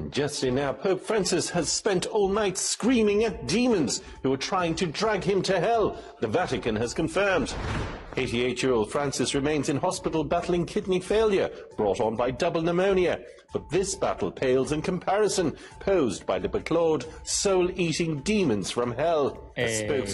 And yesterday now, Pope Francis has spent all night screaming at demons who are trying to drag him to hell. The Vatican has confirmed. 88-year-old Francis remains in hospital battling kidney failure, brought on by double pneumonia. But this battle pales in comparison, posed by the beclawed, soul-eating demons from hell.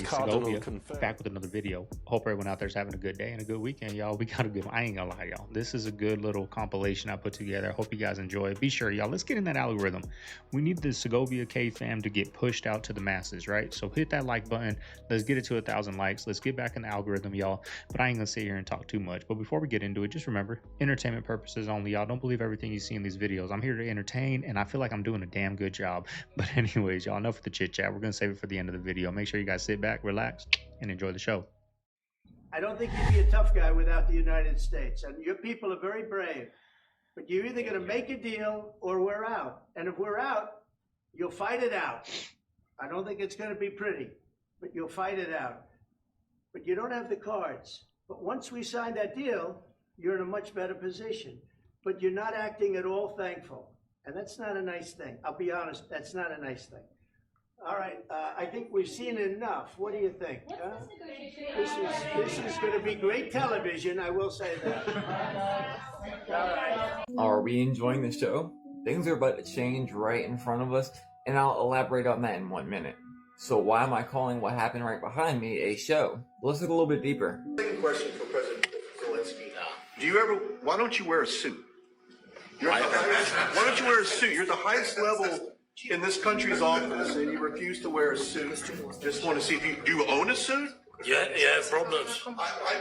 Cardinal confirmed. Back with another video. Hope everyone out there's having a good day and a good weekend, y'all. We got a good, I ain't gonna lie, y'all. This is a good little compilation I put together. I hope you guys enjoy it. Be sure, y'all, let's get in that algorithm. We need the Segovia Cave fam to get pushed out to the masses, right? So hit that like button. Let's get it to 1,000 likes. Let's get back in the algorithm, y'all. But I ain't gonna sit here and talk too much. But before we get into it, just remember, entertainment purposes only, y'all. Don't believe everything you see in these videos. I'm here to entertain, and I feel like I'm doing a damn good job. But anyways, y'all, enough for the chit chat. We're gonna save it for the end of the video. Make sure you guys sit back, relax, and enjoy the show. I don't think you'd be a tough guy without the United States, and your people are very brave. But you're either going to make a deal or we're out. And if we're out, you'll fight it out. I don't think it's going to be pretty, but you'll fight it out. But you don't have the cards. But once we sign that deal, you're in a much better position. But you're not acting at all thankful. And that's not a nice thing. I'll be honest, that's not a nice thing. All right, I think we've seen enough. What do you think? Huh? This is going to be great television, I will say that. All right. Are we enjoying the show? Things are about to change right in front of us, and I'll elaborate on that in 1 minute. So why am I calling what happened right behind me a show? Let's look a little bit deeper. Second question for President Zelenskyy. Why don't you wear a suit? Why don't you wear a suit? You're the highest level in this country's office, and you refuse to wear a suit. Just want to see if you do you own a suit? Yeah, problems. A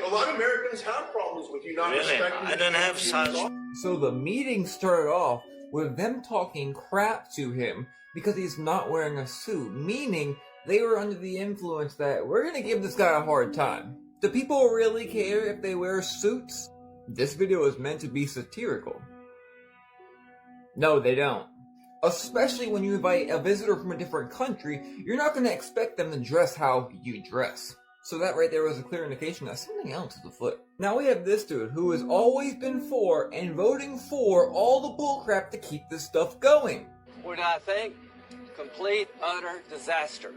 lot of Americans have problems with you not respecting. I don't have such. So the meeting started off with them talking crap to him because he's not wearing a suit, meaning they were under the influence that we're going to give this guy a hard time. Do people really care if they wear suits? This video is meant to be satirical. No, they don't. Especially when you invite a visitor from a different country, you're not going to expect them to dress how you dress. So that right there was a clear indication that something else is afoot. Now we have this dude who has always been for and voting for all the bullcrap to keep this stuff going. What I think? Complete, utter disaster.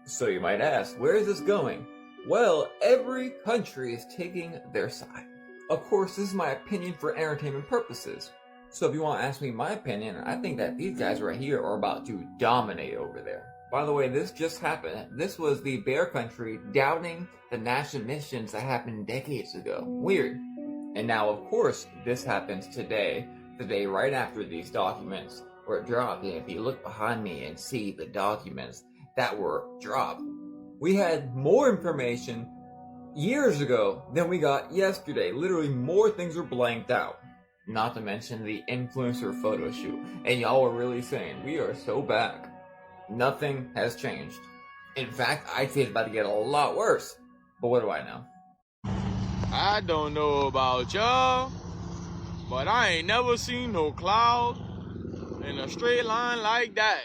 So you might ask, where is this going? Well, every country is taking their side. Of course, this is my opinion for entertainment purposes. So if you want to ask me my opinion, I think that these guys right here are about to dominate over there. By the way, this just happened. This was the bear country doubting the national missions that happened decades ago. Weird. And now, of course, this happens today, the day right after these documents were dropped. And if you look behind me and see the documents that were dropped, we had more information years ago than we got yesterday. Literally more things were blanked out. Not to mention the influencer photo shoot. And y'all were really saying, we are so back. Nothing has changed. In fact, I'd say it's about to get a lot worse. But what do I know? I don't know about y'all, but I ain't never seen no cloud in a straight line like that.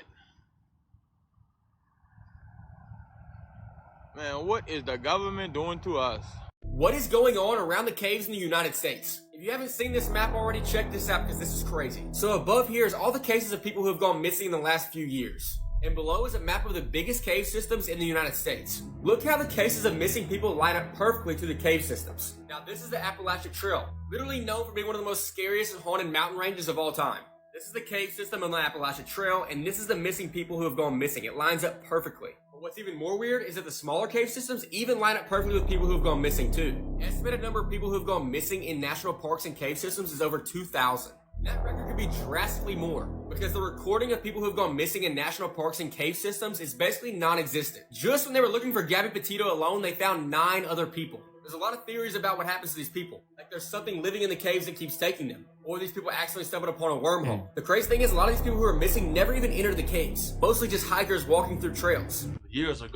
Man, what is the government doing to us? What is going on around the caves in the United States? If you haven't seen this map already, check this out because this is crazy. So above here is all the cases of people who have gone missing in the last few years. And below is a map of the biggest cave systems in the United States. Look how the cases of missing people line up perfectly to the cave systems. Now this is the Appalachian Trail, literally known for being one of the most scariest and haunted mountain ranges of all time. This is the cave system on the Appalachian Trail, and this is the missing people who have gone missing. It lines up perfectly. But what's even more weird is that the smaller cave systems even line up perfectly with people who have gone missing too. The estimated number of people who have gone missing in national parks and cave systems is over 2,000. That record could be drastically more, because the recording of people who have gone missing in national parks and cave systems is basically non-existent. Just when they were looking for Gabby Petito alone, they found 9 other people. There's a lot of theories about what happens to these people. Like there's something living in the caves that keeps taking them. Or these people accidentally stumbled upon a wormhole. The crazy thing is a lot of these people who are missing never even entered the caves. Mostly just hikers walking through trails. Years ago.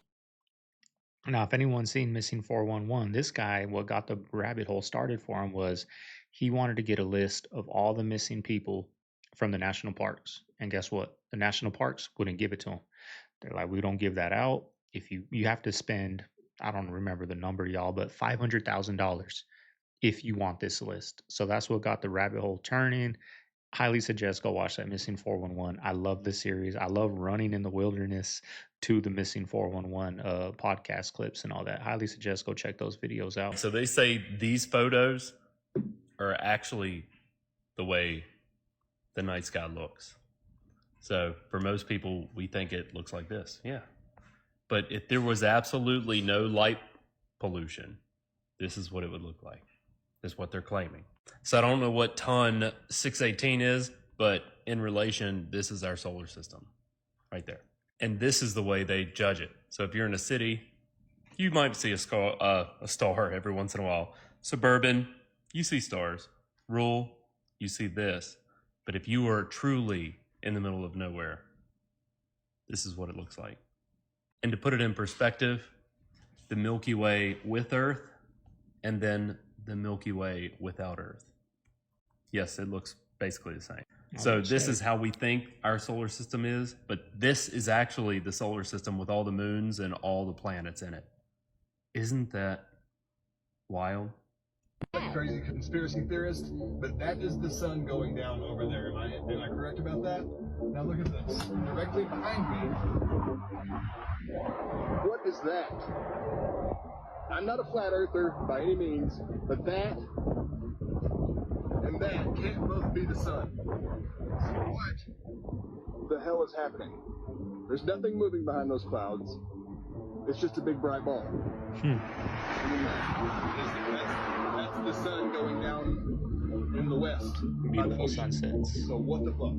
Now, if anyone's seen Missing 411, this guy, what got the rabbit hole started for him was he wanted to get a list of all the missing people from the national parks. And guess what? The national parks wouldn't give it to him. They're like, we don't give that out. If you have to spend, I don't remember the number, y'all, but $500,000 if you want this list. So that's what got the rabbit hole turning. highly suggest go watch that Missing 411. I love this series. I love running in the wilderness to the Missing 411 podcast clips and all that. Highly suggest go check those videos out. So they say these photos are actually the way the night sky looks. So for most people, we think it looks like this. Yeah. But if there was absolutely no light pollution, this is what it would look like. Is what they're claiming. So I don't know what ton 618 is, but in relation, this is our solar system right there. And this is the way they judge it. So if you're in a city, you might see a star every once in a while. Suburban, you see stars. Rural, you see this. But if you are truly in the middle of nowhere, this is what it looks like. And to put it in perspective, the Milky Way with Earth, and then the Milky Way without Earth. Yes, it looks basically the same. So this is how we think our solar system is, but this is actually the solar system with all the moons and all the planets in it. Isn't that wild? Crazy conspiracy theorist, but that is the sun going down over there. Am I correct about that? Now look at this. Directly behind me. What is that? I'm not a flat earther by any means, but that and that can't both be the sun. What the hell is happening? There's nothing moving behind those clouds. It's just a big bright ball. That's the sun going down in the west. Beautiful sunsets. So what the fuck?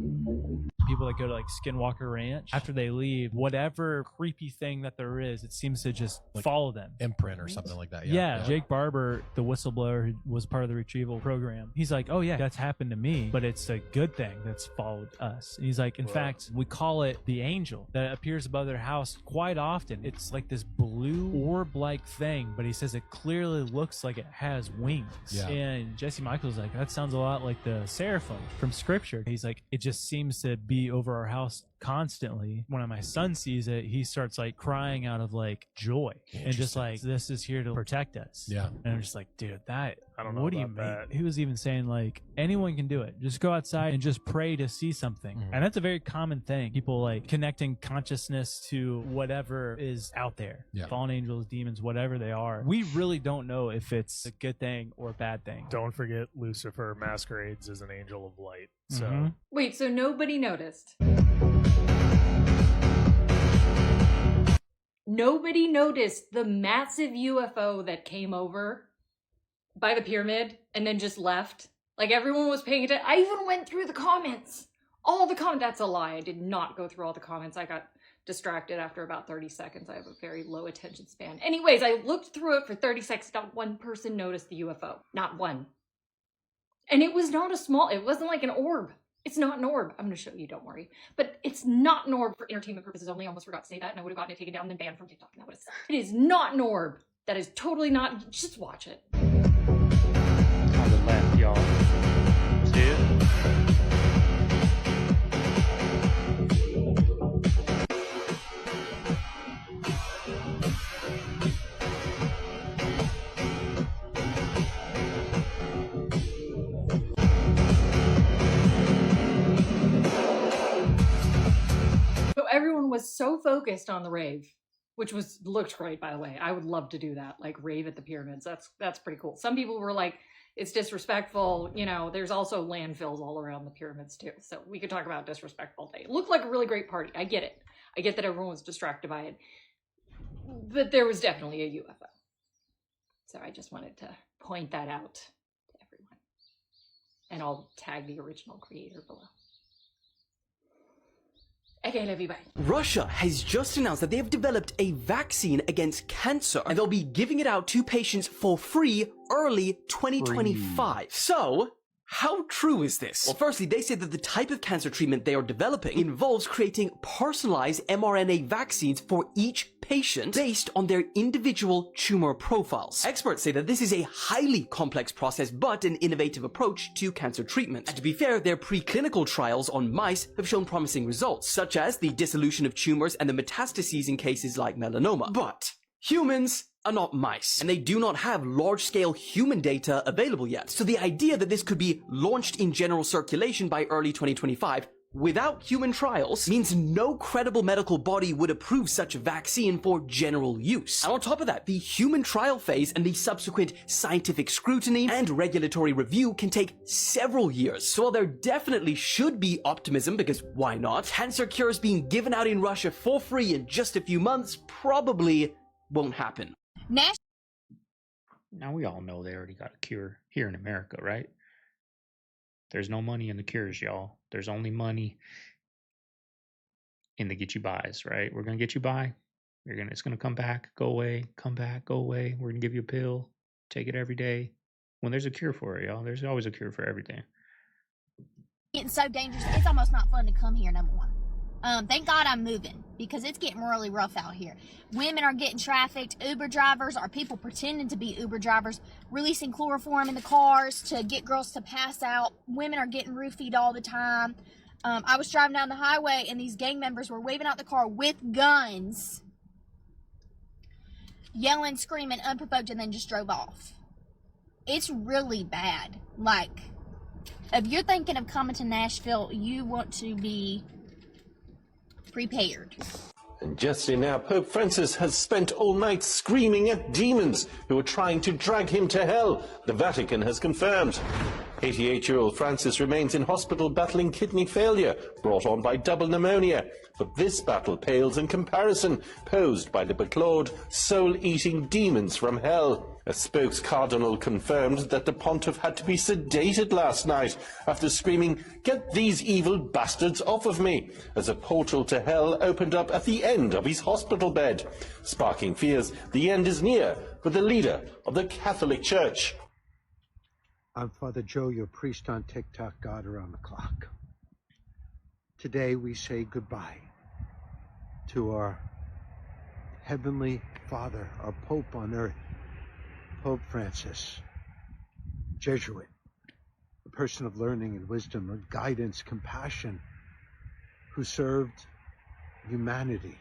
People that go to like Skinwalker Ranch, after they leave, whatever creepy thing that there is, it seems to just like follow them. Imprint or something like that. Yeah. Jake Barber, the whistleblower who was part of the retrieval program, he's like, oh yeah, that's happened to me, but it's a good thing that's followed us. And he's like, in fact, we call it the angel that appears above their house quite often. It's like this blue orb-like thing, but he says it clearly looks like it has wings. Yeah. And Jesse Michael's like, that sounds a lot like the seraphim from scripture. He's like, it just seems to be over our house constantly. When my son sees it, he starts like crying out of like joy and just like, this is here to protect us. Yeah. And I'm just like, dude, that, I don't know what do you about mean? that. He was even saying like, anyone can do it. Just go outside and just pray to see something. And that's a very common thing. People like connecting consciousness to whatever is out there. Yeah. Fallen angels, demons, whatever they are. We really don't know if it's a good thing or a bad thing. Don't forget Lucifer masquerades as an angel of light. So Wait, so nobody noticed? Nobody noticed the massive UFO that came over by the pyramid and then just left? Like everyone was paying attention. I even went through the comments. All the comments. That's a lie. I did not go through all the comments. I got distracted after about 30 seconds. I have a very low attention span. Anyways, I looked through it for 30 seconds. Not one person noticed the UFO. Not one. And it was not a small, it wasn't like an orb. It's not an orb. I'm going to show you, don't worry. But it's not an orb for entertainment purposes only. I almost forgot to say that, and I would have gotten it taken down and then banned from TikTok. And that would have sucked. It is not an orb. That is totally not. Just watch it. On the left, y'all. See it? Everyone was so focused on the rave, which looked great, by the way. I would love to do that, like rave at the pyramids. That's pretty cool. Some people were like, it's disrespectful. You know, there's also landfills all around the pyramids too. So we could talk about disrespect all day. It looked like a really great party. I get it. I get that everyone was distracted by it. But there was definitely a UFO. So I just wanted to point that out to everyone. And I'll tag the original creator below. Okay, love you, bye. Russia has just announced that they have developed a vaccine against cancer, and they'll be giving it out to patients for free early 2025. So, how true is this? Well, firstly, they say that the type of cancer treatment they are developing involves creating personalized mRNA vaccines for each patient based on their individual tumor profiles. Experts say that this is a highly complex process, but an innovative approach to cancer treatment. And to be fair, their preclinical trials on mice have shown promising results, such as the dissolution of tumors and the metastases in cases like melanoma. But Humans are not mice, and they do not have large-scale human data available yet. So the idea that this could be launched in general circulation by early 2025 without human trials means no credible medical body would approve such a vaccine for general use. And on top of that, the human trial phase and the subsequent scientific scrutiny and regulatory review can take several years. So while there definitely should be optimism, because why not, cancer cures being given out in Russia for free in just a few months probably won't happen. Now we all know they already got a cure here in America, right? There's no money in the cures, y'all. There's only money in the get you buys, right? We're gonna get you by. It's gonna come back, go away, come back, go away. We're gonna give you a pill, take it every day. When there's a cure for it, y'all, there's always a cure for everything. Getting so dangerous, it's almost not fun to come here no more. Thank God I'm moving, because it's getting really rough out here. Women are getting trafficked. Uber drivers are people pretending to be Uber drivers, releasing chloroform in the cars to get girls to pass out. Women are getting roofied all the time. I was driving down the highway and these gang members were waving out the car with guns, yelling, screaming, unprovoked, and then just drove off. It's really bad. Like, if you're thinking of coming to Nashville, you want to be prepared. And just now, Pope Francis has spent all night screaming at demons who are trying to drag him to hell. The Vatican has confirmed. 88-year-old Francis remains in hospital battling kidney failure, brought on by double pneumonia. But this battle pales in comparison, posed by the beclawed, soul-eating demons from hell. A spokes-cardinal confirmed that the pontiff had to be sedated last night after screaming, "Get these evil bastards off of me," as a portal to hell opened up at the end of his hospital bed, sparking fears the end is near for the leader of the Catholic Church. I'm Father Joe, your priest on TikTok, God around the clock. Today we say goodbye to our Heavenly Father, our Pope on earth, Pope Francis, Jesuit, a person of learning and wisdom, of guidance, compassion, who served humanity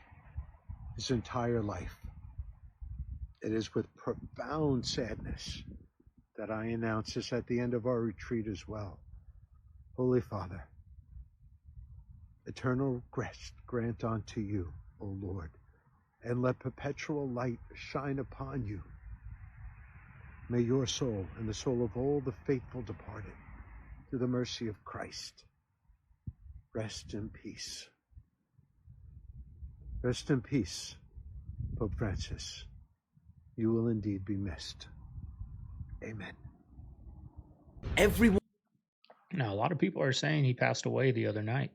his entire life. It is with profound sadness that I announce this at the end of our retreat as well. Holy Father, eternal rest grant unto you, O Lord, and let perpetual light shine upon you. May your soul and the soul of all the faithful departed, through the mercy of Christ, rest in peace. Rest in peace, Pope Francis. You will indeed be missed. Amen. Everyone. Now, a lot of people are saying he passed away the other night,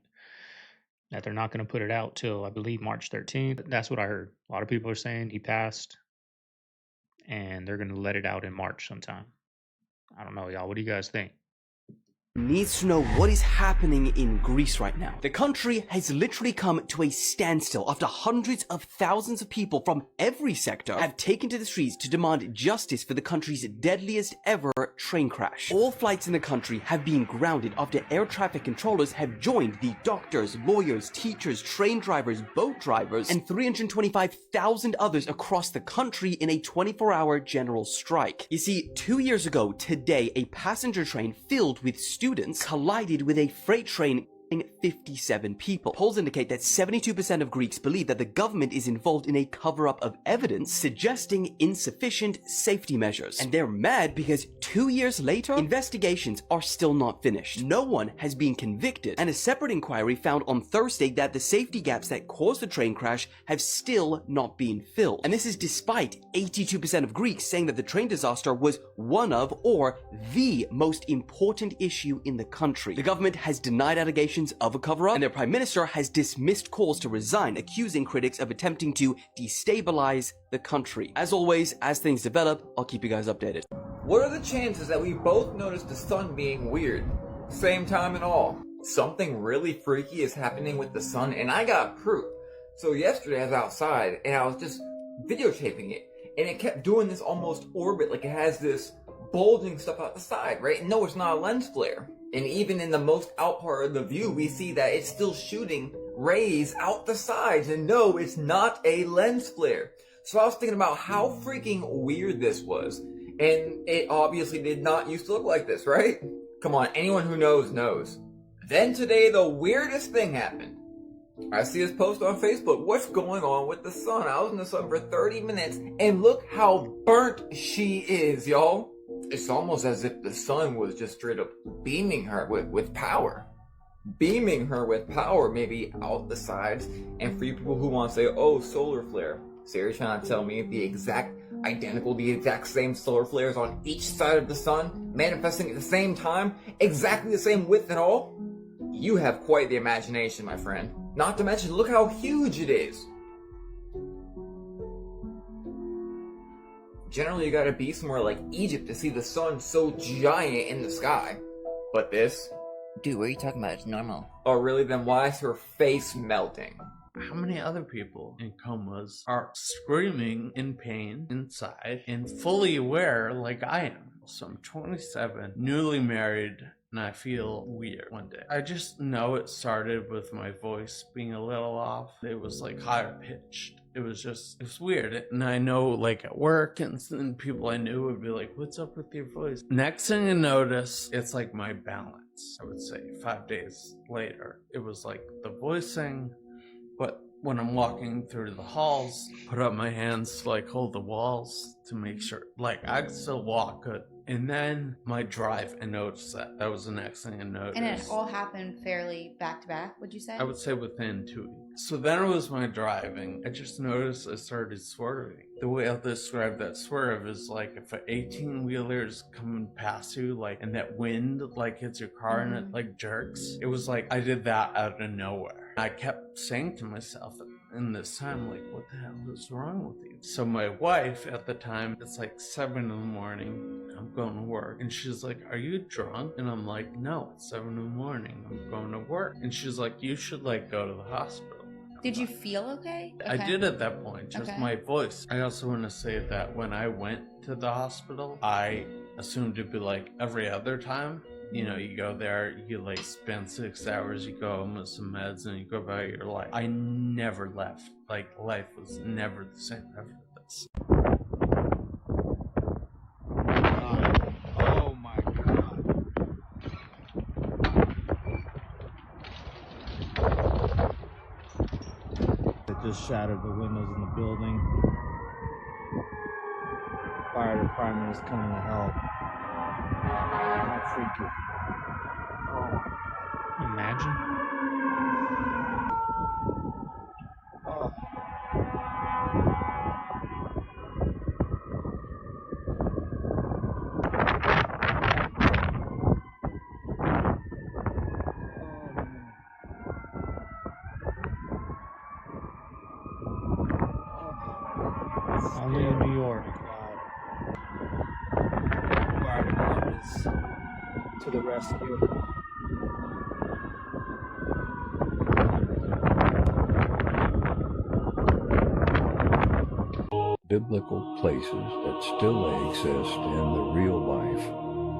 that they're not going to put it out till, I believe, March 13th. That's what I heard. A lot of people are saying he passed, and they're going to let it out in March sometime. I don't know, y'all. What do you guys think? Needs to know what is happening in Greece right now. The country has literally come to a standstill after hundreds of thousands of people from every sector have taken to the streets to demand justice for the country's deadliest ever train crash. All flights in the country have been grounded after air traffic controllers have joined the doctors, lawyers, teachers, train drivers, boat drivers, and 325,000 others across the country in a 24-hour general strike. You see, 2 years ago today, a passenger train filled with students collided with a freight train 57 people. Polls indicate that 72% of Greeks believe that the government is involved in a cover-up of evidence suggesting insufficient safety measures. And they're mad because 2 years later, investigations are still not finished. No one has been convicted, and a separate inquiry found on Thursday that the safety gaps that caused the train crash have still not been filled. And this is despite 82% of Greeks saying that the train disaster was one of, or the most important issue in the country. The government has denied allegations of a cover-up, and their prime minister has dismissed calls to resign, accusing critics of attempting to destabilize the country. As always, as things develop, I'll keep you guys updated. What are the chances that we both noticed the sun being weird? Same time and all. Something really freaky is happening with the sun, and I got proof. So yesterday I was outside, and I was just videotaping it, and it kept doing this almost orbit, like it has this bulging stuff out the side, right? No, it's not a lens flare. And even in the most out part of the view, we see that it's still shooting rays out the sides. And no, it's not a lens flare. So I was thinking about how freaking weird this was. And it obviously did not used to look like this, right? Come on, anyone who knows, knows. Then today, the weirdest thing happened. I see this post on Facebook. What's going on with the sun? I was in the sun for 30 minutes, and look how burnt she is, y'all. It's almost as if the sun was just straight up beaming her with power. Beaming her with power, maybe out the sides. And for you people who want to say, oh, solar flare. So you're trying to tell me the exact same solar flares on each side of the sun, manifesting at the same time, exactly the same width and all? You have quite the imagination, my friend. Not to mention, look how huge it is. Generally, you gotta be somewhere like Egypt to see the sun so giant in the sky. But this? Dude, what are you talking about? It's normal. Oh, really? Then why is her face melting? How many other people in comas are screaming in pain inside and fully aware like I am? So I'm 27, newly married, and I feel weird one day. I just know it started with my voice being a little off. It was like higher pitched. It was weird. And I know like at work and people I knew would be like, what's up with your voice? Next thing I notice, it's like my balance. I would say 5 days later, it was like the voicing, but when I'm walking through the halls, put up my hands to like hold the walls to make sure, like I could still walk good. And then my drive, I noticed that. That was the next thing I noticed. And it all happened fairly back to back, would you say? I would say within 2 weeks. So then it was my driving. I just noticed I started swerving. The way I'll describe that swerve is like if an 18-wheeler is coming past you, like, and that wind like hits your car and it like jerks. It was like I did that out of nowhere. I kept saying to myself in this time, like, what the hell is wrong with you? So my wife at the time, it's like 7 in the morning. I'm going to work. And she's like, are you drunk? And I'm like, no, it's 7 in the morning. I'm going to work. And she's like, you should like go to the hospital. Did you feel okay? I did at that point, just my voice. I also want to say that when I went to the hospital, I assumed it'd be like every other time. You know, you go there, you like spend 6 hours, you go home with some meds, and you go about your life. I never left. Like, life was never the same after this. Oh my God. It just shattered the windows in the building. Fire department is coming to help. How freaky. Imagine. Oh. Only in New York. Fire department is to the rescue. Biblical places that still exist in the real life.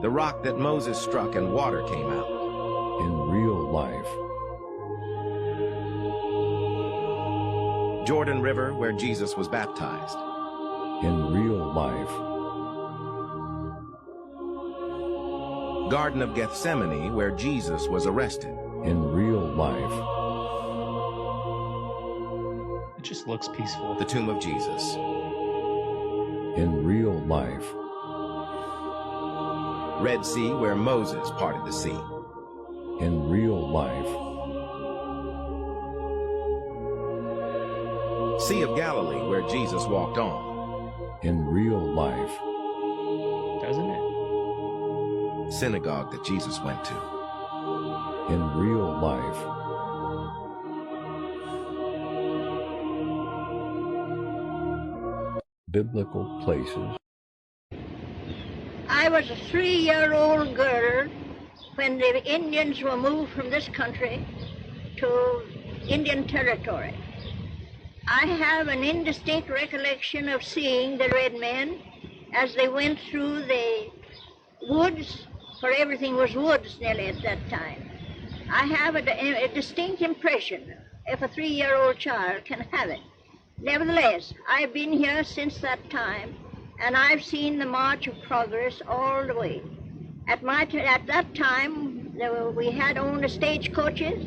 The rock that Moses struck and water came out. In real life. Jordan River, where Jesus was baptized. In real life. Garden of Gethsemane, where Jesus was arrested. In real life. It just looks peaceful. The tomb of Jesus. In real life. Red Sea, where Moses parted the sea. In real life. Sea of Galilee, where Jesus walked on. In real life. Doesn't it? Synagogue that Jesus went to. In real life. Biblical places. I was a 3-year-old girl when the Indians were moved from this country to Indian territory. I have an indistinct recollection of seeing the red men as they went through the woods, for everything was woods nearly at that time. I have a distinct impression, if a 3-year-old child can have it, Nevertheless, I've been here since that time, and I've seen the march of progress all the way. At that time, we had only stagecoaches,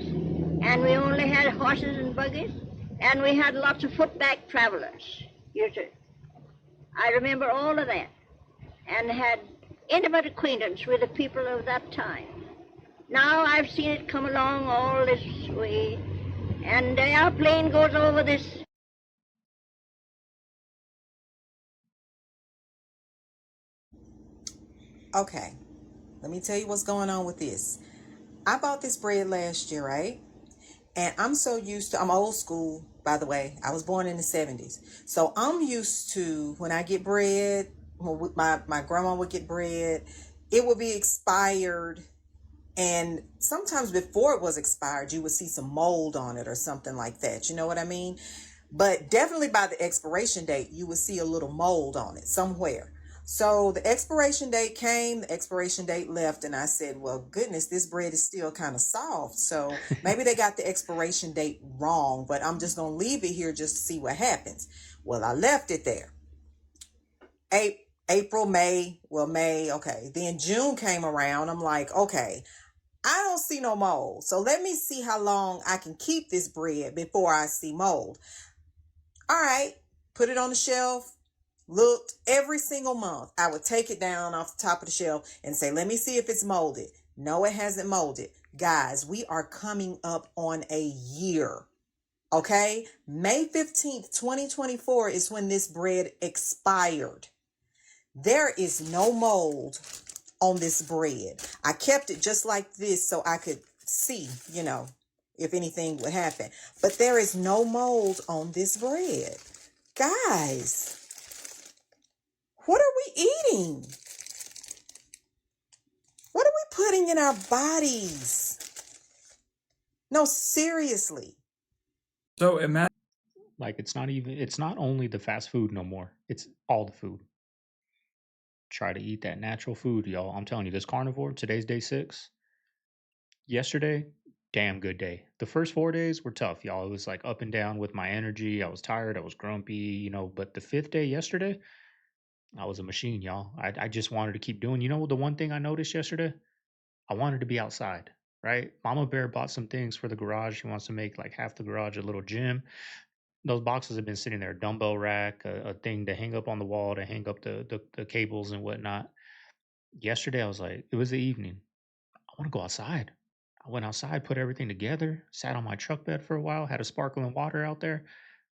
and we only had horses and buggies, and we had lots of footback travelers. I remember all of that, and had intimate acquaintance with the people of that time. Now I've seen it come along all this way, and the airplane goes over this. Okay, let me tell you what's going on with this. I bought this bread last year, right? And I'm old school, by the way. I was born in the 70s. So I'm used to when I get bread, when my grandma would get bread, it would be expired. And sometimes before it was expired, you would see some mold on it or something like that. You know what I mean? But definitely by the expiration date, you would see a little mold on it somewhere. So the expiration date came, the expiration date left, and I said, well, goodness, this bread is still kind of soft. So maybe they got the expiration date wrong, but I'm just going to leave it here just to see what happens. Well, I left it there. April, May, okay. Then June came around. I'm like, okay, I don't see no mold. So let me see how long I can keep this bread before I see mold. All right, put it on the shelf. Looked every single month. I would take it down off the top of the shelf and say, let me see if it's molded. No, it hasn't molded. Guys, we are coming up on a year. Okay? May 15th, 2024 is when this bread expired. There is no mold on this bread. I kept it just like this so I could see, if anything would happen. But there is no mold on this bread. Guys, what are we eating? What are we putting in our bodies? No, seriously. So imagine, like, it's not only the fast food no more. It's all the food. Try to eat that natural food, y'all. I'm telling you, this carnivore, today's day 6. Yesterday, damn good day. The first 4 days were tough, y'all. It was like up and down with my energy. I was tired. I was grumpy, but the 5th day yesterday, I was a machine, y'all. I just wanted to keep doing. The one thing I noticed yesterday? I wanted to be outside, right? Mama Bear bought some things for the garage. She wants to make like half the garage a little gym. Those boxes have been sitting there, a dumbbell rack, a thing to hang up on the wall, to hang up the cables and whatnot. Yesterday, I was like, it was the evening. I want to go outside. I went outside, put everything together, sat on my truck bed for a while, had a sparkling water out there.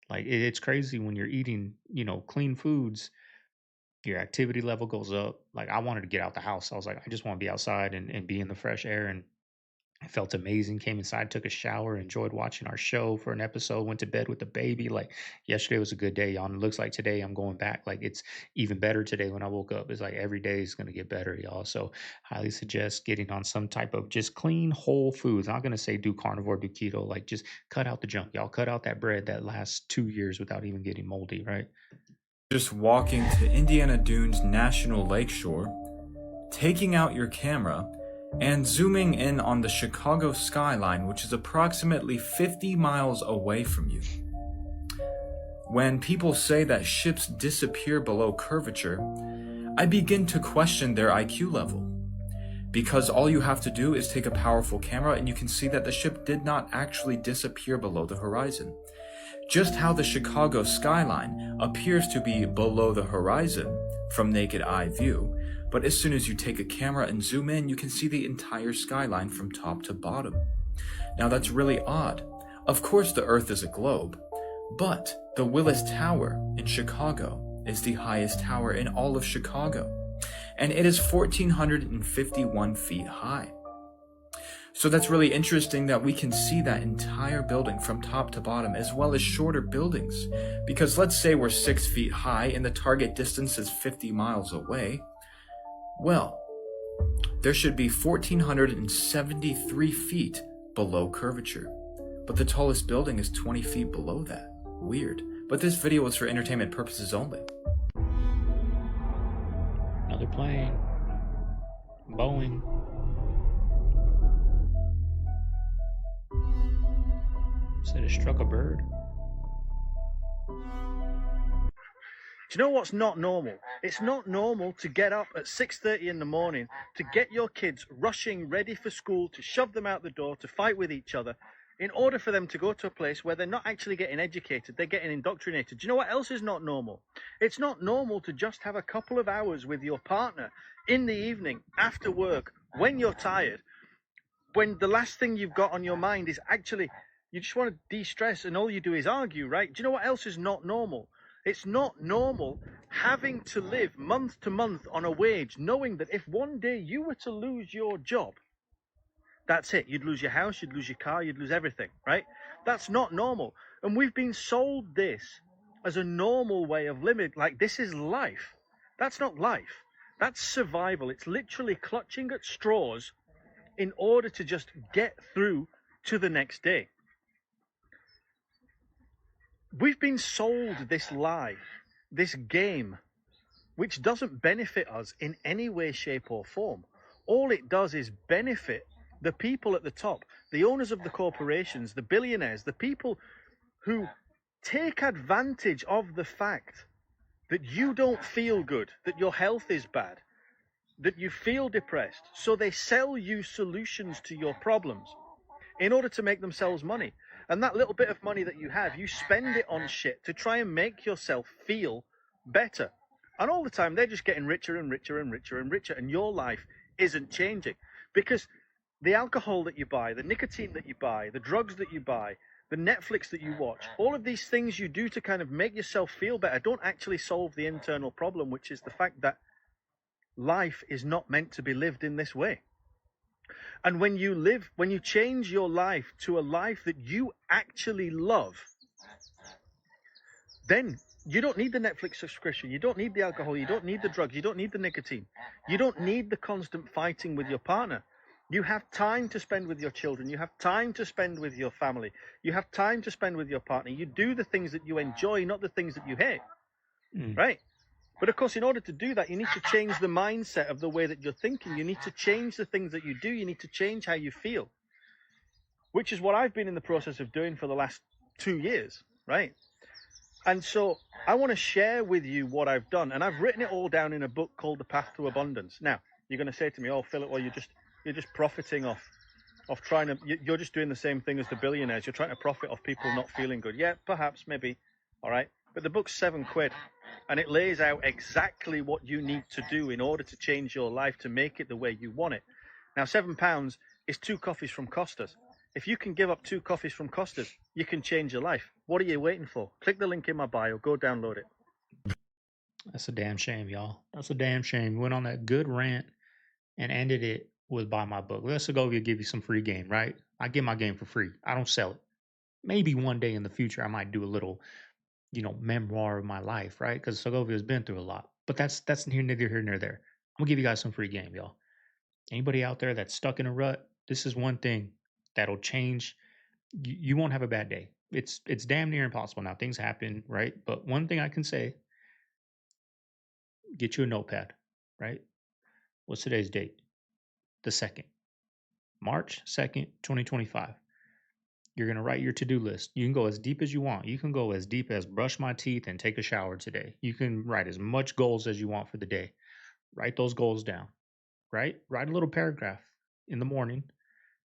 Like, it's crazy when you're eating, clean foods. Your activity level goes up. Like, I wanted to get out the house. I was like, I just want to be outside and be in the fresh air. And I felt amazing. Came inside, took a shower, enjoyed watching our show for an episode, went to bed with the baby. Like, yesterday was a good day, y'all. And it looks like today I'm going back. Like, it's even better today when I woke up. It's like every day is going to get better, y'all. So highly suggest getting on some type of just clean, whole foods. I'm not going to say do carnivore, do keto. Like, just cut out the junk, y'all. Cut out that bread that lasts 2 years without even getting moldy, right? Just walking to Indiana Dunes National Lakeshore, taking out your camera, and zooming in on the Chicago skyline, which is approximately 50 miles away from you. When people say that ships disappear below curvature, I begin to question their IQ level. Because all you have to do is take a powerful camera and you can see that the ship did not actually disappear below the horizon. Just how the Chicago skyline appears to be below the horizon from naked eye view, but as soon as you take a camera and zoom in, you can see the entire skyline from top to bottom. Now that's really odd. Of course the Earth is a globe, but the Willis Tower in Chicago is the highest tower in all of Chicago, and it is 1,451 feet high. So that's really interesting that we can see that entire building from top to bottom, as well as shorter buildings. Because let's say we're 6 feet high and the target distance is 50 miles away. Well, there should be 1,473 feet below curvature. But the tallest building is 20 feet below that. Weird. But this video is for entertainment purposes only. Another plane. Boeing. Said it struck a bird. Do you know what's not normal? It's not normal to get up at 6:30 in the morning, to get your kids rushing ready for school, to shove them out the door, to fight with each other, in order for them to go to a place where they're not actually getting educated, they're getting indoctrinated. Do you know what else is not normal? It's not normal to just have a couple of hours with your partner in the evening, after work, when you're tired, when the last thing you've got on your mind is actually, you just want to de-stress and all you do is argue, right? Do you know what else is not normal? It's not normal having to live month to month on a wage, knowing that if one day you were to lose your job, that's it. You'd lose your house, you'd lose your car, you'd lose everything, right? That's not normal. And we've been sold this as a normal way of living, like this is life. That's not life. That's survival. It's literally clutching at straws in order to just get through to the next day. We've been sold this lie, this game, which doesn't benefit us in any way, shape or form. All it does is benefit the people at the top, the owners of the corporations, the billionaires, the people who take advantage of the fact that you don't feel good, that your health is bad, that you feel depressed. So they sell you solutions to your problems in order to make themselves money. And that little bit of money that you have, you spend it on shit to try and make yourself feel better. And all the time, they're just getting richer and richer and richer and richer. And your life isn't changing. Because the alcohol that you buy, the nicotine that you buy, the drugs that you buy, the Netflix that you watch, all of these things you do to kind of make yourself feel better don't actually solve the internal problem, which is the fact that life is not meant to be lived in this way. And when you change your life to a life that you actually love, then you don't need the Netflix subscription, you don't need the alcohol, you don't need the drugs, you don't need the nicotine, you don't need the constant fighting with your partner. You have time to spend with your children, you have time to spend with your family, you have time to spend with your partner. You do the things that you enjoy, not the things that you hate, right? But of course, in order to do that, you need to change the mindset of the way that you're thinking. You need to change the things that you do. You need to change how you feel, which is what I've been in the process of doing for the last 2 years, right? And so I want to share with you what I've done. And I've written it all down in a book called The Path to Abundance. Now, you're going to say to me, oh, Philip, well, you're just profiting off trying to, you're just doing the same thing as the billionaires. You're trying to profit off people not feeling good. Yeah, perhaps, maybe. All right. But the book's £7. And it lays out exactly what you need to do in order to change your life to make it the way you want it. Now, £7 is 2 coffees from Costa's. If you can give up 2 coffees from Costa's, you can change your life. What are you waiting for? Click the link in my bio. Go download it. That's a damn shame, y'all. That's a damn shame. We went on that good rant and ended it with buy my book. Let's go give you some free game, right? I get my game for free. I don't sell it. Maybe one day in the future I might do a little, memoir of my life, right? Because Segovia's been through a lot. But that's neither here nor there. I'm gonna give you guys some free game, y'all. Anybody out there that's stuck in a rut, this is one thing that'll change. You won't have a bad day. It's damn near impossible. Now things happen, right? But one thing I can say, get you a notepad, right? What's today's date? The 2nd. March 2nd, 2025. You're going to write your to-do list. You can go as deep as you want. You can go as deep as brush my teeth and take a shower today. You can write as much goals as you want for the day. Write those goals down, right? Write a little paragraph in the morning.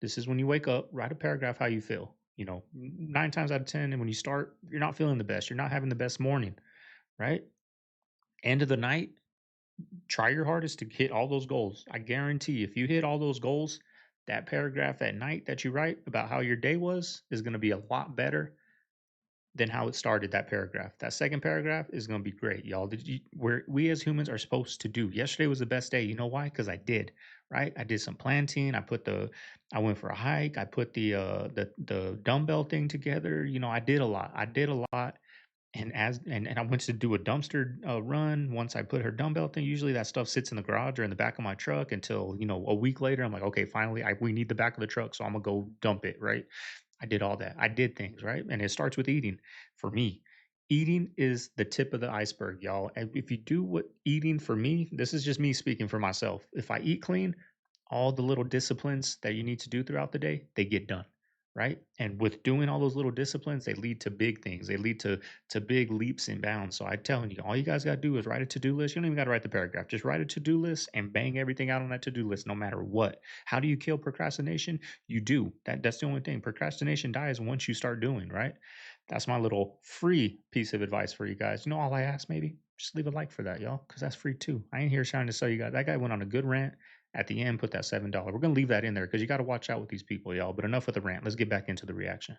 This is when you wake up. Write a paragraph how you feel. 9 times out of 10, and when you start, you're not feeling the best. You're not having the best morning, right? End of the night, try your hardest to hit all those goals. I guarantee if you hit all those goals, that paragraph at night that you write about how your day was is going to be a lot better than how it started, that paragraph. That second paragraph is going to be great, y'all. We as humans are supposed to do. Yesterday was the best day. You know why? Because I did, right? I did some planting. I went for a hike. I put the dumbbell thing together. I did a lot. And I went to do a dumpster run. Once I put her dumbbell thing, usually that stuff sits in the garage or in the back of my truck until, a week later, I'm like, okay, finally, we need the back of the truck. So I'm going to go dump it, right? I did all that. I did things, right? And it starts with eating. For me, eating is the tip of the iceberg, y'all. And if you do what eating for me, this is just me speaking for myself. If I eat clean, all the little disciplines that you need to do throughout the day, they get done. right? And with doing all those little disciplines, they lead to big things. They lead to big leaps and bounds. So I'm telling you, all you guys got to do is write a to-do list. You don't even got to write the paragraph. Just write a to-do list and bang everything out on that to-do list, no matter what. How do you kill procrastination? You do. That's the only thing. Procrastination dies once you start doing, right? That's my little free piece of advice for you guys. You know, all I ask, maybe just leave a like for that, y'all, because that's free too. I ain't here trying to sell you guys. That guy went on a good rant. At the end, put that $7. We're going to leave that in there because you got to watch out with these people, y'all. But enough with the rant. Let's get back into the reaction.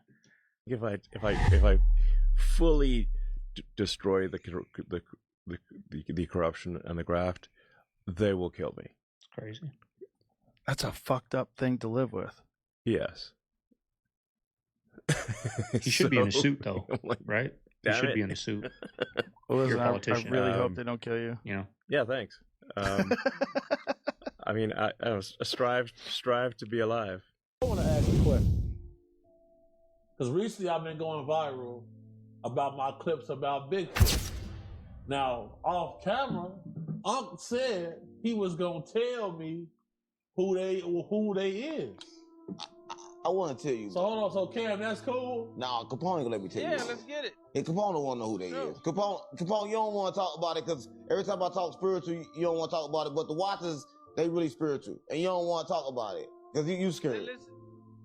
If I fully destroy the corruption and the graft, they will kill me. It's crazy. That's a fucked up thing to live with. Yes. You should be in a suit, though, right? You should be in a suit. Well, listen, You're a politician. I really hope they don't kill you. You know. Yeah, thanks. I mean, I strive to be alive. I want to ask a question. Because recently I've been going viral about my clips about Bigfoot. Now, off camera, Unc said he was going to tell me who they is. I want to tell you. So hold on, so Cam, that's cool? Nah, Capone ain't gonna let me tell you. Yeah, that. let's get it. And Capone don't want to know who they is. Capone, you don't want to talk about it because every time I talk spiritual, you don't want to talk about it. But the Watchers, they really spiritual, and you don't want to talk about it because you scared. Hey,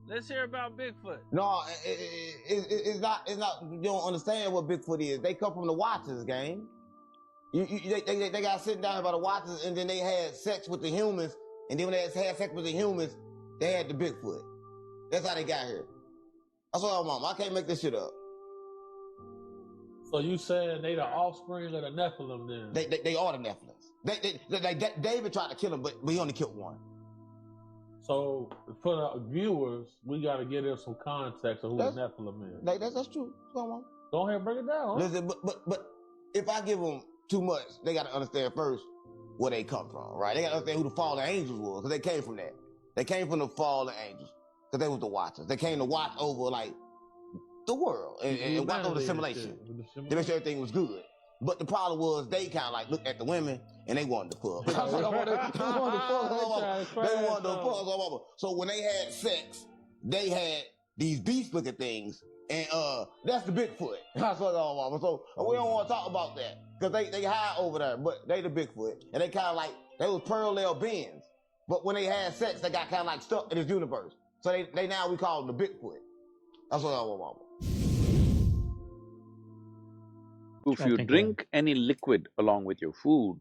let's hear about Bigfoot. No, it's not. You don't understand what Bigfoot is. They come from the Watchers, gang. They got sitting down by the Watchers, and then they had sex with the humans, and then when they had sex with the humans, they had the Bigfoot. That's how they got here. That's what I'm on. I can't make this shit up. So you saying they the offspring of the Nephilim then? They are the Nephilims. David tried to kill him, but he only killed one. So for the viewers, we got to get in some context of who the Nephilim is. That's true. Come on. Go ahead and break it down. Huh? Listen, but if I give them too much, they got to understand first where they come from, right? They got to understand who the fallen angels were, because they came from that. They came from the fallen angels. Because they was the Watchers. They came to watch over, like, the world and watch over the simulation. They make sure everything was good. But the problem was they kind of, like, looked at the women and they wanted to fuck. They wanted to fuck. So when they had sex, they had these beast-looking things. And that's the Bigfoot. That's what So we don't want to talk about that. Because they hide over there. But they the Bigfoot. And they kind of like, they was parallel beings. But when they had sex, they got kind of like stuck in this universe. So they now we call them the Bigfoot. That's what I want. If you drink any liquid along with your food,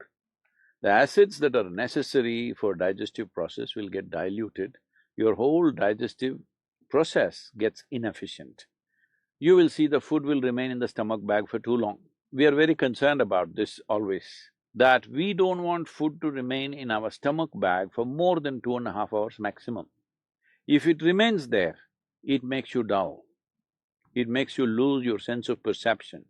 the acids that are necessary for digestive process will get diluted. Your whole digestive process gets inefficient. You will see the food will remain in the stomach bag for too long. We are very concerned about this always, that we don't want food to remain in our stomach bag for more than 2.5 hours maximum. If it remains there, it makes you dull. It makes you lose your sense of perception.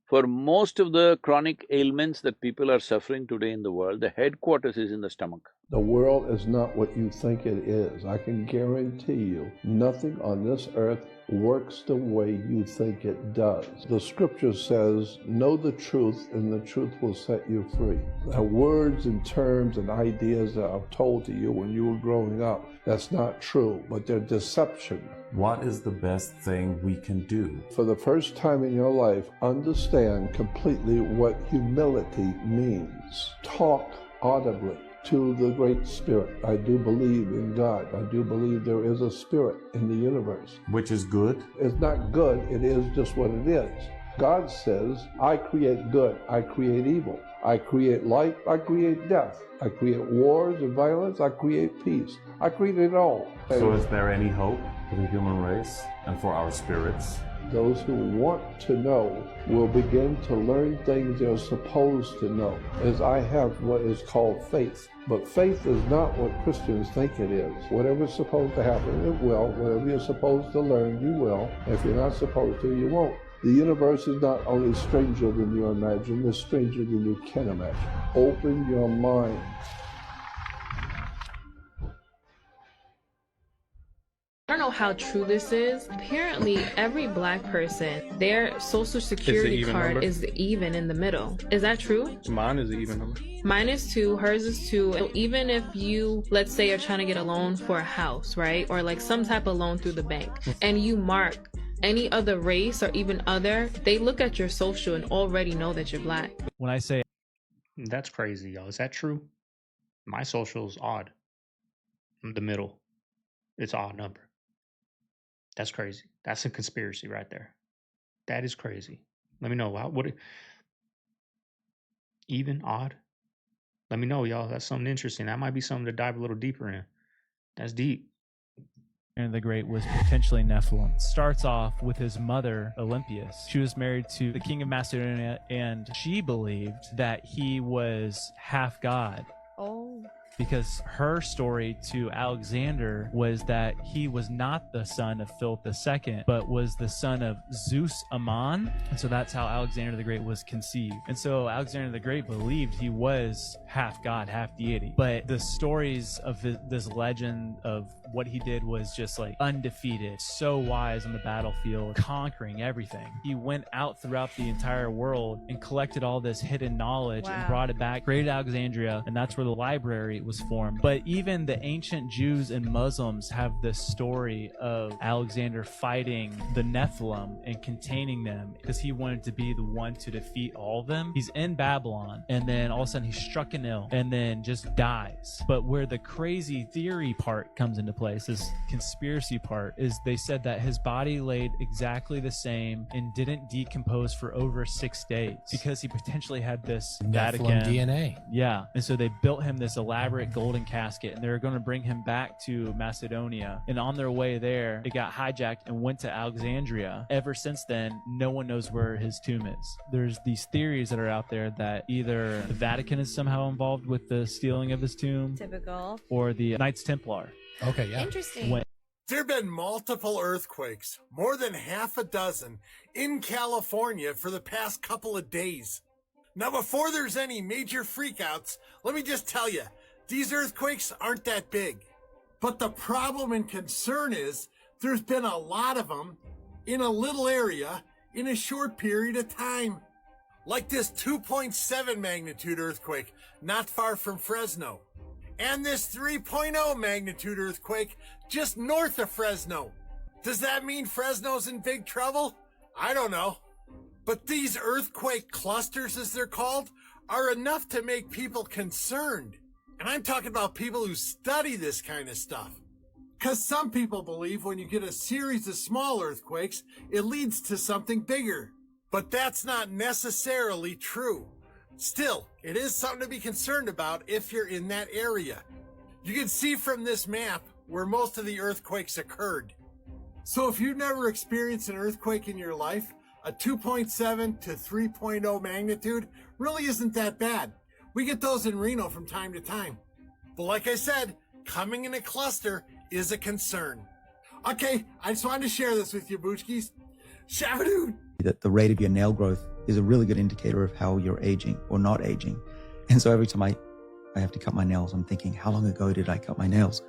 For most of the chronic ailments that people are suffering today in the world, the headquarters is in the stomach. The world is not what you think it is. I can guarantee you, nothing on this earth works the way you think it does. The scripture says, know the truth and the truth will set you free. The words and terms and ideas that I've told to you when you were growing up, that's not true, but they're deception. What is the best thing we can do? For the first time in your life, understand completely what humility means. Talk audibly to the Great Spirit. I do believe in God. I do believe there is a spirit in the universe. Which is good? It's not good, it is just what it is. God says, I create good, I create evil. I create life, I create death. I create wars and violence, I create peace. I create it all. So is there any hope for the human race and for our spirits? Those who want to know will begin to learn things they're supposed to know, as I have what is called faith. But faith is not what Christians think it is. Whatever's supposed to happen, it will. Whatever you're supposed to learn, you will. If you're not supposed to, you won't. The universe is not only stranger than you imagine, it's stranger than you can imagine. Open your mind. I don't know how true this is. Apparently, every black person, their social security card is even in the middle. Is that true? Mine is an even number. Mine is 2, hers is 2. So even if you, let's say, are trying to get a loan for a house, right? Or like some type of loan through the bank, and you mark any other race or even other, they look at your social and already know that you're black. When I say that's crazy, y'all. Is that true? My social is odd. The middle. It's an odd number. That's crazy. That's a conspiracy right there. That is crazy. Let me know. What even odd? Let me know, y'all. That's something interesting. That might be something to dive a little deeper in. That's deep. And the Great was potentially Nephilim. Starts off with his mother, Olympias. She was married to the king of Macedonia, and she believed that he was half god. Oh. Because her story to Alexander was that he was not the son of Philip II, but was the son of Zeus Ammon. And so that's how Alexander the Great was conceived. And so Alexander the Great believed he was half god, half deity. But the stories of this legend of what he did was just like undefeated, so wise on the battlefield, conquering everything. He went out throughout the entire world and collected all this hidden knowledge and brought it back, created Alexandria, and that's where the library was formed. But even the ancient Jews and Muslims have this story of Alexander fighting the Nephilim and containing them because he wanted to be the one to defeat all of them. He's in Babylon, and then all of a sudden he's struck an ill and then just dies. But where the crazy theory part comes into place, this conspiracy part, is they said that his body laid exactly the same and didn't decompose for over 6 days because he potentially had this Vatican DNA. Yeah, and so they built him this elaborate golden casket, and they were going to bring him back to Macedonia. And on their way there, it got hijacked and went to Alexandria. Ever since then, no one knows where his tomb is. There's these theories that are out there that either the Vatican is somehow involved with the stealing of his tomb, Typical. or the Knights Templar. Okay, yeah. Interesting. There have been multiple earthquakes, more than half a dozen, in California for the past couple of days. Now, before there's any major freakouts, let me just tell you, these earthquakes aren't that big. But the problem and concern is there's been a lot of them in a little area in a short period of time. Like this 2.7 magnitude earthquake not far from Fresno. And this 3.0 magnitude earthquake just north of Fresno. Does that mean Fresno's in big trouble? I don't know. But these earthquake clusters, as they're called, are enough to make people concerned. And I'm talking about people who study this kind of stuff. Because some people believe when you get a series of small earthquakes, it leads to something bigger. But that's not necessarily true. Still, it is something to be concerned about if you're in that area. You can see from this map where most of the earthquakes occurred. So if you've never experienced an earthquake in your life, a 2.7 to 3.0 magnitude really isn't that bad. We get those in Reno from time to time. But like I said, coming in a cluster is a concern. Okay, I just wanted to share this with you, Boochkies. Shabadoo! That the rate of your nail growth is a really good indicator of how you're aging or not aging. And so every time I have to cut my nails, I'm thinking, how long ago did I cut my nails?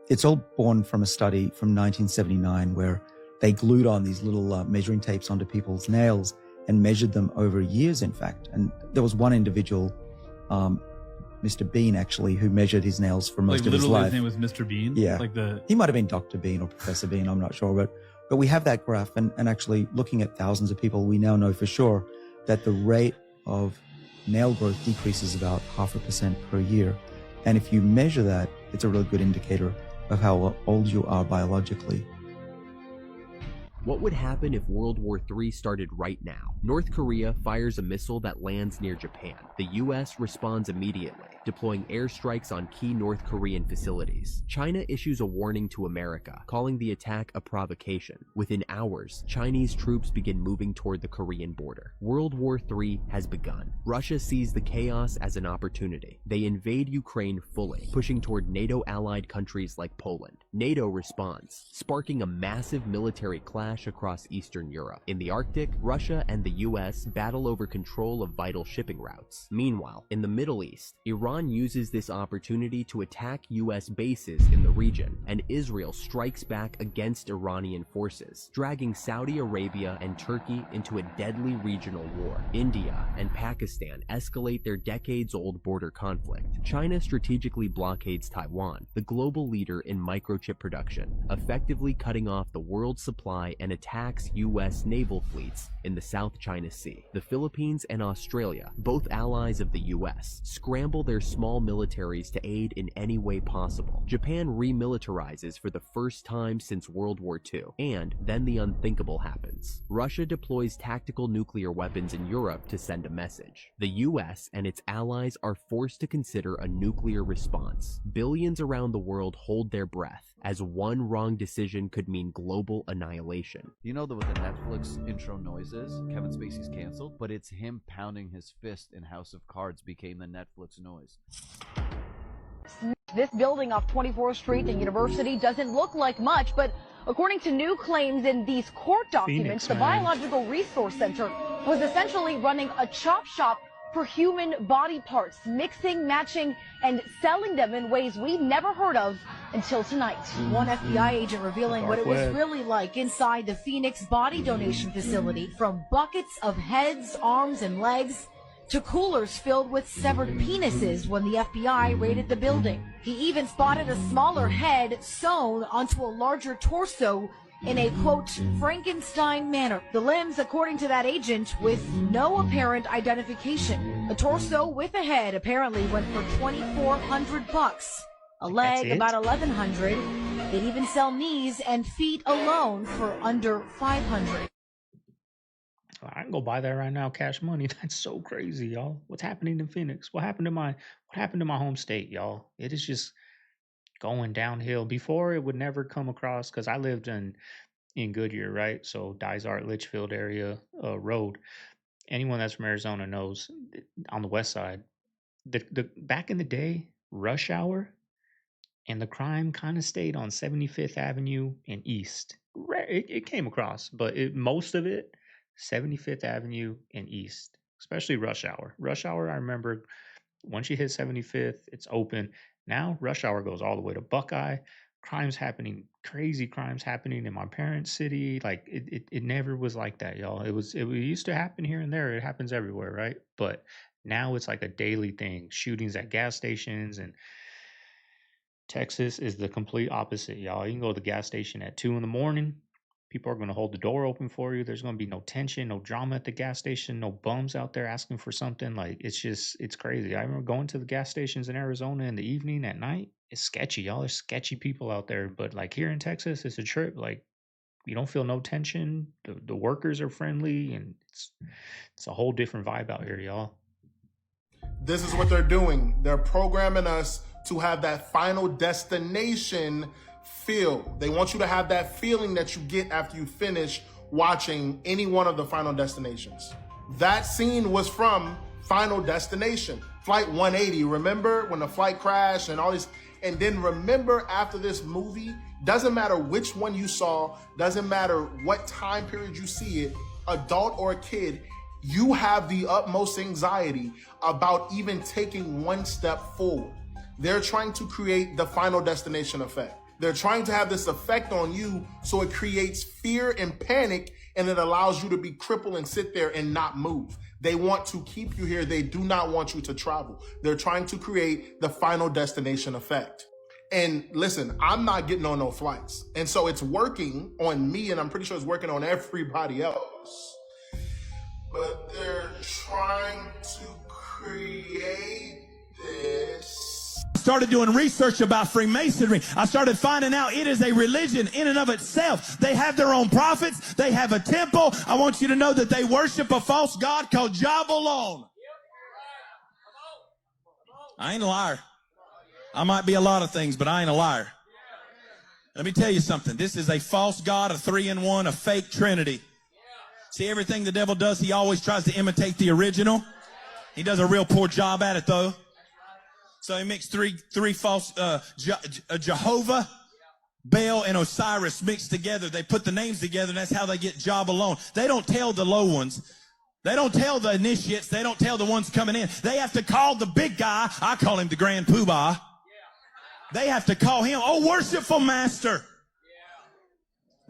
It's all born from a study from 1979 where they glued on these little measuring tapes onto people's nails and measured them over years, in fact. And there was one individual, Mr. Bean, actually, who measured his nails for most of his life. His name was Mr. Bean? Yeah. Like He might have been Dr. Bean or Professor Bean, I'm not sure. But we have that graph, and actually looking at thousands of people, we now know for sure that the rate of nail growth decreases about 0.5% per year. And if you measure that, it's a really good indicator of how old you are biologically. What would happen if World War III started right now? North Korea fires a missile that lands near Japan. The US responds immediately, deploying airstrikes on key North Korean facilities. China issues a warning to America, calling the attack a provocation. Within hours, Chinese troops begin moving toward the Korean border. World War III has begun. Russia sees the chaos as an opportunity. They invade Ukraine fully, pushing toward NATO-allied countries like Poland. NATO responds, sparking a massive military clash across Eastern Europe. In the Arctic, Russia and the US battle over control of vital shipping routes. Meanwhile, in the Middle East, Iran Iran uses this opportunity to attack US bases in the region, and Israel strikes back against Iranian forces, dragging Saudi Arabia and Turkey into a deadly regional war. India and Pakistan escalate their decades-old border conflict. China strategically blockades Taiwan, the global leader in microchip production, effectively cutting off the world's supply, and attacks US naval fleets in the South China Sea. The Philippines and Australia, both allies of the US, scramble their small militaries to aid in any way possible. Japan remilitarizes for the first time since World War II, and then the unthinkable happens. Russia deploys tactical nuclear weapons in Europe to send a message. The US and its allies are forced to consider a nuclear response. Billions around the world hold their breath, as one wrong decision could mean global annihilation. You know that what the Netflix intro noise is? Kevin Spacey's canceled, but it's him pounding his fist in House of Cards became the Netflix noise. This building off 24th Street and University doesn't look like much, but according to new claims in these court documents, the Biological Resource Center was essentially running a chop shop for human body parts, mixing, matching, and selling them in ways we've never heard of until tonight. One FBI agent revealing what it was really like inside the Phoenix body donation facility, from buckets of heads, arms, and legs to coolers filled with severed penises when the FBI raided the building. He even spotted a smaller head sewn onto a larger torso in a, quote, Frankenstein manner. The limbs, according to that agent, with no apparent identification. A torso with a head apparently went for $2,400. A leg about $1,100. They'd even sell knees and feet alone for under $500. I can go buy that right now, cash money. That's so crazy, y'all. What's happening in Phoenix? What happened to my home state, y'all? It is just going downhill. Before, it would never come across, because I lived in Goodyear, right? So Dysart, Litchfield area road. Anyone that's from Arizona knows, on the west side, the back in the day, rush hour and the crime kind of stayed on 75th Avenue and East. It came across, but most of it 75th Avenue and East, especially rush hour. Rush hour, I remember, once you hit 75th, it's open. Now rush hour goes all the way to Buckeye. Crimes happening, crazy crimes happening in my parents' city. Like it never was like that, y'all. It used to happen here and there. It happens everywhere, right? But now it's like a daily thing. Shootings at gas stations, and Texas is the complete opposite, y'all. You can go to the gas station at 2 a.m. People are going to hold the door open for you. There's going to be no tension, no drama at the gas station, no bums out there asking for something. Like, it's crazy. I remember going to the gas stations in Arizona in the evening, at night. It's sketchy, y'all. There's sketchy people out there. But like here in Texas, it's a trip. Like, you don't feel no tension. The workers are friendly, and it's a whole different vibe out here, y'all. This is what they're doing. They're programming us to have that final destination feel. They want you to have that feeling that you get after you finish watching any one of the Final Destinations. That scene was from Final Destination, Flight 180. Remember when the flight crashed and all this? And then remember, after this movie, doesn't matter which one you saw, doesn't matter what time period you see it, adult or a kid, you have the utmost anxiety about even taking one step forward. They're trying to create the Final Destination effect. They're trying to have this effect on you so it creates fear and panic, and it allows you to be crippled and sit there and not move. They want to keep you here. They do not want you to travel. They're trying to create the Final Destination effect. And listen, I'm not getting on no flights. And so it's working on me, and I'm pretty sure it's working on everybody else. But they're trying to create this. Started doing research about Freemasonry. I started finding out it is a religion in and of itself. They have their own prophets. They have a temple. I want you to know that they worship a false god called Javalon. I ain't a liar. I might be a lot of things, but I ain't a liar. Let me tell you something. This is a false god, a 3-in-1, a fake trinity. See, everything the devil does, he always tries to imitate the original. He does a real poor job at it, though. So he mixed three false, Jehovah, Baal, and Osiris mixed together. They put the names together, and that's how they get Jabalon. They don't tell the low ones. They don't tell the initiates. They don't tell the ones coming in. They have to call the big guy. I call him the Grand Poobah. They have to call him, oh, worshipful master.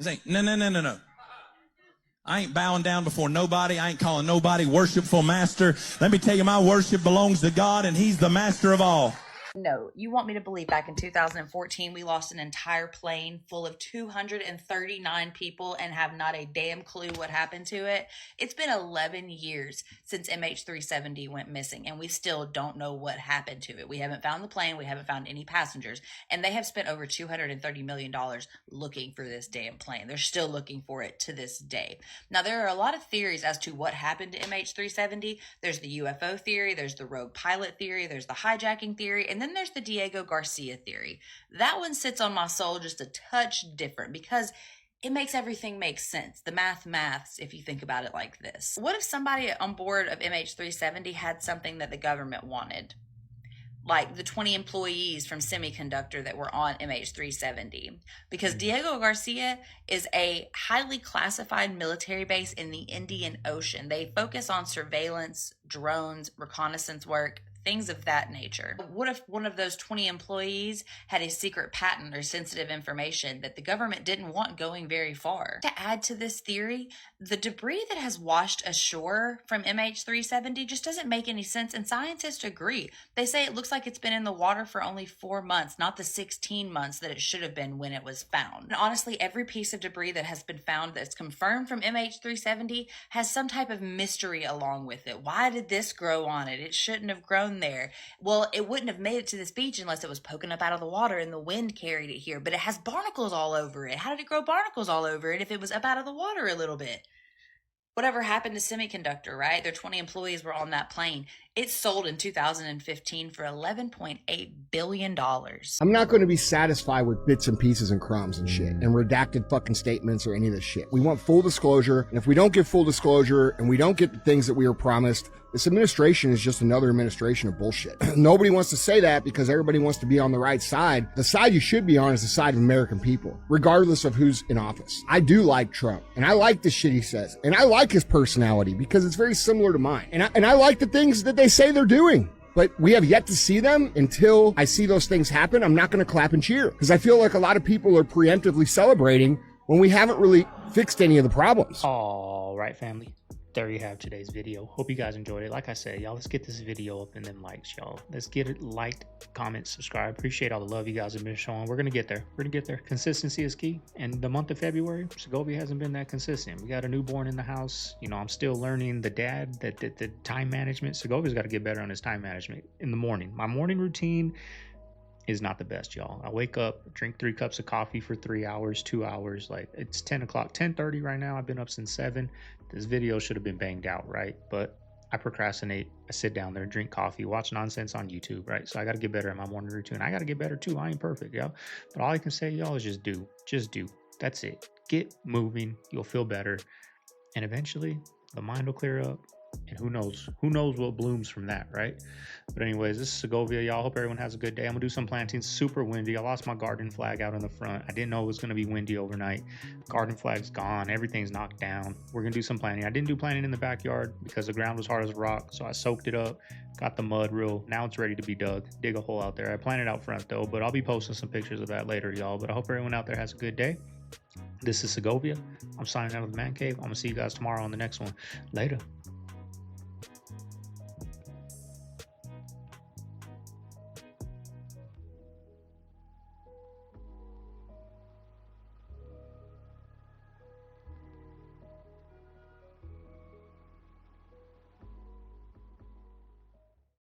Say, no. I ain't bowing down before nobody. I ain't calling nobody worshipful master. Let me tell you, my worship belongs to God, and he's the master of all. No, you want me to believe back in 2014 we lost an entire plane full of 239 people and have not a damn clue what happened to it? It's been 11 years since MH370 went missing, and we still don't know what happened to it. We haven't found the plane, we haven't found any passengers, and they have spent over $230 million looking for this damn plane. They're still looking for it to this day. Now, there are a lot of theories as to what happened to MH370. There's the UFO theory, there's the rogue pilot theory, there's the hijacking theory, and then there's the Diego Garcia theory. That one sits on my soul just a touch different because it makes everything make sense. The maths, if you think about it like this. What if somebody on board of MH370 had something that the government wanted? Like the 20 employees from Semiconductor that were on MH370. Because Diego Garcia is a highly classified military base in the Indian Ocean. They focus on surveillance, drones, reconnaissance work, things of that nature. What if one of those 20 employees had a secret patent or sensitive information that the government didn't want going very far? To add to this theory, the debris that has washed ashore from MH370 just doesn't make any sense, and scientists agree. They say it looks like it's been in the water for only 4 months, not the 16 months that it should have been when it was found. And honestly, every piece of debris that has been found that's confirmed from MH370 has some type of mystery along with it. Why did this grow on it? It shouldn't have grown there. Well, it wouldn't have made it to this beach unless it was poking up out of the water and the wind carried it here, but it has barnacles all over it. How did it grow barnacles all over it if it was up out of the water a little bit? Whatever happened to Semiconductor, right? Their 20 employees were on that plane. It sold in 2015 for $11.8 billion. I'm not going to be satisfied with bits and pieces and crumbs and shit and redacted fucking statements or any of this shit. We want full disclosure. And if we don't get full disclosure and we don't get the things that we were promised, this administration is just another administration of bullshit. Nobody wants to say that because everybody wants to be on the right side. The side you should be on is the side of American people, regardless of who's in office. I do like Trump, and I like the shit he says, and I like his personality because it's very similar to mine. And I like the things that they say they're doing. But we have yet to see them. Until I see those things happen, I'm not going to clap and cheer because I feel like a lot of people are preemptively celebrating when we haven't really fixed any of the problems. All right, family. There you have today's video. Hope you guys enjoyed it. Like I said, y'all, let's get this video up and then likes, y'all. Let's get it liked, comment, subscribe. Appreciate all the love you guys have been showing. We're gonna get there. We're gonna get there. Consistency is key. And the month of February, Segovia hasn't been that consistent. We got a newborn in the house. You know, I'm still learning the time management. Segovia's got to get better on his time management in the morning. My morning routine is not the best, y'all. I wake up, drink 3 cups of coffee for 3 hours, 2 hours. Like, it's 10 o'clock, 10:30 right now. I've been up since 7. This video should have been banged out, right? But I procrastinate. I sit down there, drink coffee, watch nonsense on YouTube, right? So I got to get better at my morning routine. I got to get better too. I ain't perfect, y'all. But all I can say, y'all, is just do. Just do. That's it. Get moving. You'll feel better. And eventually, the mind will clear up. And who knows what blooms from that, right? But anyways, this is Segovia, y'all. Hope everyone has a good day. I'm gonna do some planting. Super windy. I lost my garden flag out in the front. I didn't know it was gonna be windy overnight. Garden flag's gone. Everything's knocked down. We're gonna do some planting. I didn't do planting in the backyard because the ground was hard as a rock, so I soaked it up, got the mud real. Now it's ready to be dug. Dig a hole out there. I planted out front though, but I'll be posting some pictures of that later, y'all. But I hope everyone out there has a good day. This is Segovia. I'm signing out of the man cave. I'm gonna see you guys tomorrow on the next one. Later.